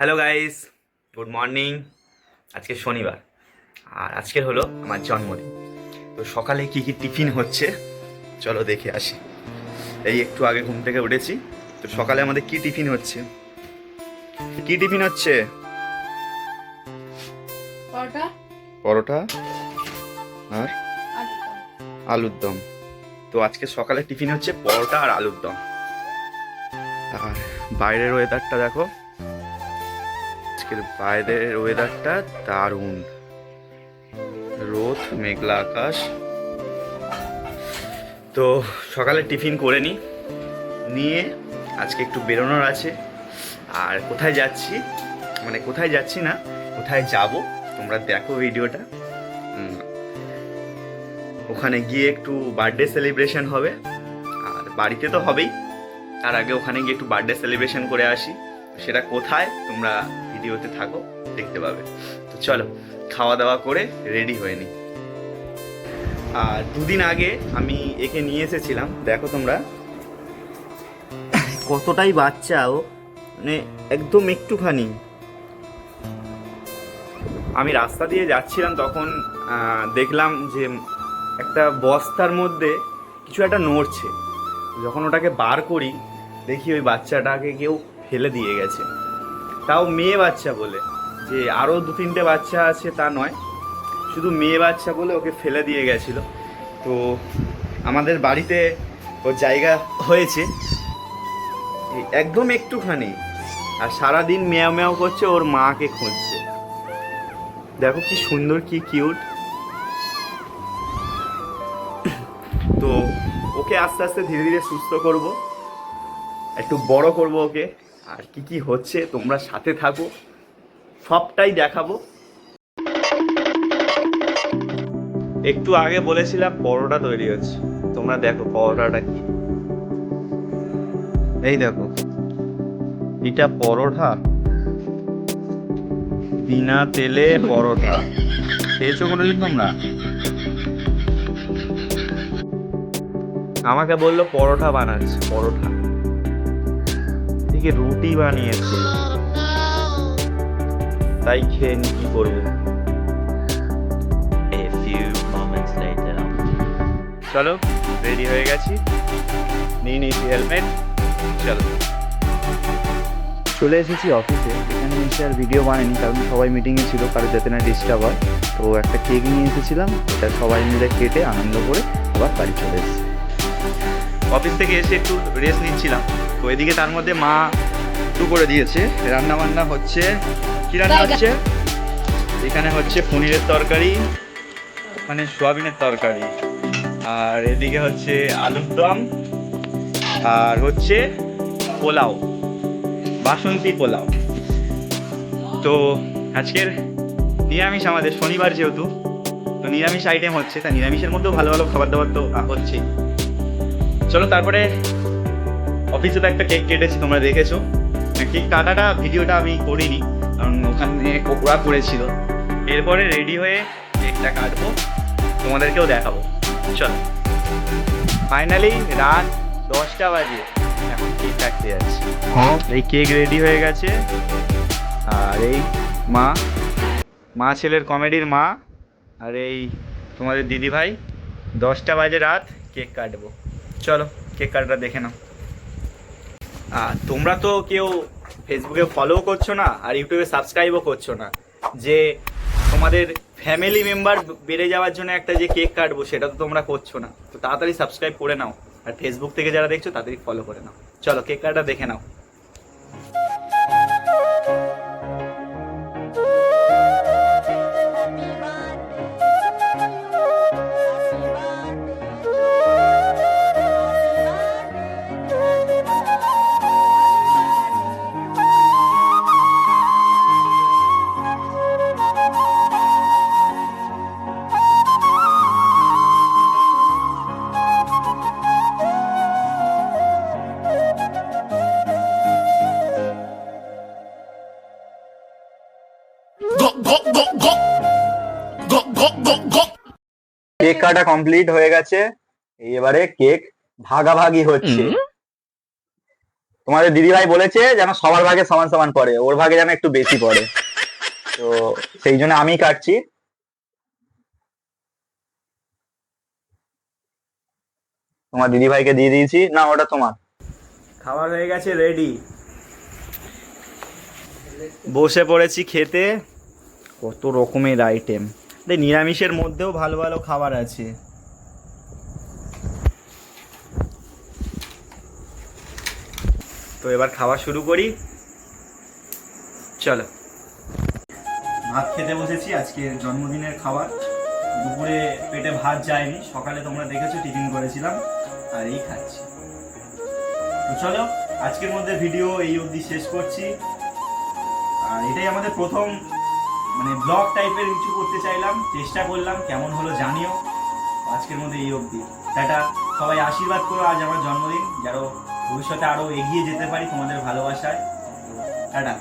Hello guys, good morning. আজকে শনিবার আর আজকের হলো আমার জন্মদিন। তো সকালে কি কি টিফিন হচ্ছে চলো দেখে আসি। এই একটু আগে ঘুম থেকে উঠেছি। তো সকালে আমাদের কি টিফিন হচ্ছে? কি টিফিন হচ্ছে? পরোটা পরোটা আর আলুর দম। আলুর দম। তো আজকে সকালে টিফিন হচ্ছে পরোটা আর আলুর দম। আর বাইরের ওয়েদারটা দেখো, আজকের বাইরের ওয়েদারটা দারুণ। রোদ, মেঘলা আকাশ। তো সকালে টিফিন করে নিয়ে আজকে একটু বেরোনোর আছে। আর কোথায় যাচ্ছি, মানে কোথায় যাচ্ছি না, কোথায় যাব তোমরা দেখো ভিডিওটা। ওখানে গিয়ে একটু বার্থডে সেলিব্রেশন হবে, আর বাড়িতে তো হবেই, তার আগে ওখানে গিয়ে একটু বার্থডে সেলিব্রেশন করে আসি। সেটা কোথায় তোমরা ভিডিওতে থাকো, দেখতে পাবে। তো চলো খাওয়া দাওয়া করে রেডি হয়ে নিই। আর দুদিন আগে আমি একে নিয়ে এসেছিলাম, দেখো তোমরা কতটাই বাচ্চা ও, মানে একদম একটুখানি। আমি রাস্তা দিয়ে যাচ্ছিলাম তখন দেখলাম যে একটা বস্তার মধ্যে কিছু একটা নড়ছে। যখন ওটাকে বার করি দেখি ওই বাচ্চাটাকে কেউ ফেলে দিয়ে গেছে। তাও মেয়ে বাচ্চা বলে, যে আরও 2-3টে বাচ্চা আছে তা নয়, শুধু মেয়ে বাচ্চা বলে ওকে ফেলে দিয়ে গেছিল। তো আমাদের বাড়িতে ওর জায়গা হয়েছে একদম একটুখানি, আর সারাদিন ম্যাও ম্যাও করছে, ওর মাকে খুঁজছে। দেখো কি সুন্দর, কি কিউট। তো ওকে আস্তে আস্তে ধীরে ধীরে সুস্থ করব, একটু বড় করব ওকে। আর কি কি হচ্ছে তোমরা সাথে থাকো, সবটাই দেখাবো। একটু আগে বলেছিলাম পরোটা তৈরি হচ্ছে, তোমরা দেখো পরোটাটা কি। এই দেখো, এটা পরোটা, বিনা তেলে পরোটা। খেয়েছো কোনোদিন তোমরা? আমাকে বললো পরোটা বানাচ্ছে, পরোটা থেকে রুটি বানিয়েছে, তাই খেয়ে নি, কি করবো। A few moments later. চলো রেডি হয়ে গেছি, নিয়ে নিয়েছি হেলমেট, চলো। চলে এসেছি অফিসে। এখানে এসে আর ভিডিও বানাইনি, কারণ সবাই মিটিংয়ে ছিল, কারো যাতে না ডিস্টার্ব হয়। তো একটা কেক নিয়ে এসেছিলাম, এটা সবাই মিলে কেটে আনন্দ করে আবার বাড়ি চলে এসেছি। অফিস থেকে এসে একটু রেস্ট নিচ্ছিলাম। তো এদিকে তার মধ্যে মা একটু করে দিয়েছে, রান্না বান্না হচ্ছে। কি রান্না হচ্ছে? এখানে হচ্ছে পনিরের তরকারি, মানে সোয়াবিনের তরকারি, আর এদিকে হচ্ছে আলুর দম, আর হচ্ছে পোলাও, বাসন্তী পোলাও। তো আজকের নিরামিষ, আমাদের শনিবার যেহেতু, তো নিরামিষ আইটেম হচ্ছে। তা নিরামিষের মধ্যেও ভালো ভালো খাবার দাবার তো হচ্ছেই। চলো তারপরে অফিসে তো একটা কেক কেটেছি, তোমরা দেখেছো। কেক কাটাটা ভিডিওটা আমি করিনি, কারণ ওখানে ওরা করেছিল। এরপরে রেডি হয়ে কেকটা কাটবো, তোমাদেরকেও দেখাবো। চলো, ফাইনালি রাত 10টা বাজে, এখন কেক কাটতে যাচ্ছি। এই কেক রেডি হয়ে গেছে, আর এই মা ছেলের কমেডির মা, আর এই তোমাদের দিদি ভাই। 10টা বাজে রাত, কেক কাটবো। চলো কেক কাটাটা দেখে নাও। আর তোমরা তো কেউ ফেসবুকে ফলো করছো না, আর ইউটিউবে সাবস্ক্রাইবও করছো না। যে তোমাদের ফ্যামিলি মেম্বার বেড়ে যাওয়ার জন্য একটা যে কেক কাটবো, সেটা তো তোমরা করছো না। তো তাড়াতাড়ি সাবস্ক্রাইব করে নাও, আর ফেসবুক থেকে যারা দেখছো তাড়াতাড়ি ফলো করে নাও। চলো কেক কাটাটা দেখে নাও। কেক কাটা কমপ্লিট হয়ে গেছে, এবারে কেক ভাগাভাগি হচ্ছে। তোমাদের দিদিভাই বলেছে যেন সবার ভাগে সমান সমান পড়ে, ওর ভাগে যেন একটু বেশি পড়ে, তো সেই জন্য আমি কাটছি। তোমার দিদিভাইকে দিয়ে দিয়েছি, না ওটা তোমার। খাবার হয়ে গেছে, রেডি, বসে পড়েছি খেতে। কত রকমের আইটেম, নিরামিষের মধ্যেও ভালো ভালো খাবার আছে। তো এবার খাওয়া শুরু করি, চলো। ভাত খেতে বসেছি, আজকে জন্মদিনের খাবার। দুপুরে পেটে ভাত যায়নি, সকালে তোমরা দেখেছো টিফিন করেছিলাম, আর এই খাচ্ছি। তো চলো, আজকের মধ্যে ভিডিও এই অবধি শেষ করছি। আর এটাই আমাদের প্রথম মানে ব্লগ টাইপের কিছু করতে চাইলাম, চেষ্টা করলাম, কেমন হলো জানিও। আজকের মধ্যে এই অবধি, টাটা। সবাই আশীর্বাদ করো, আজ আমার জন্মদিন, যেন ভবিষ্যতে আরো এগিয়ে যেতে পারি তোমাদের ভালোবাসায়। টাটা।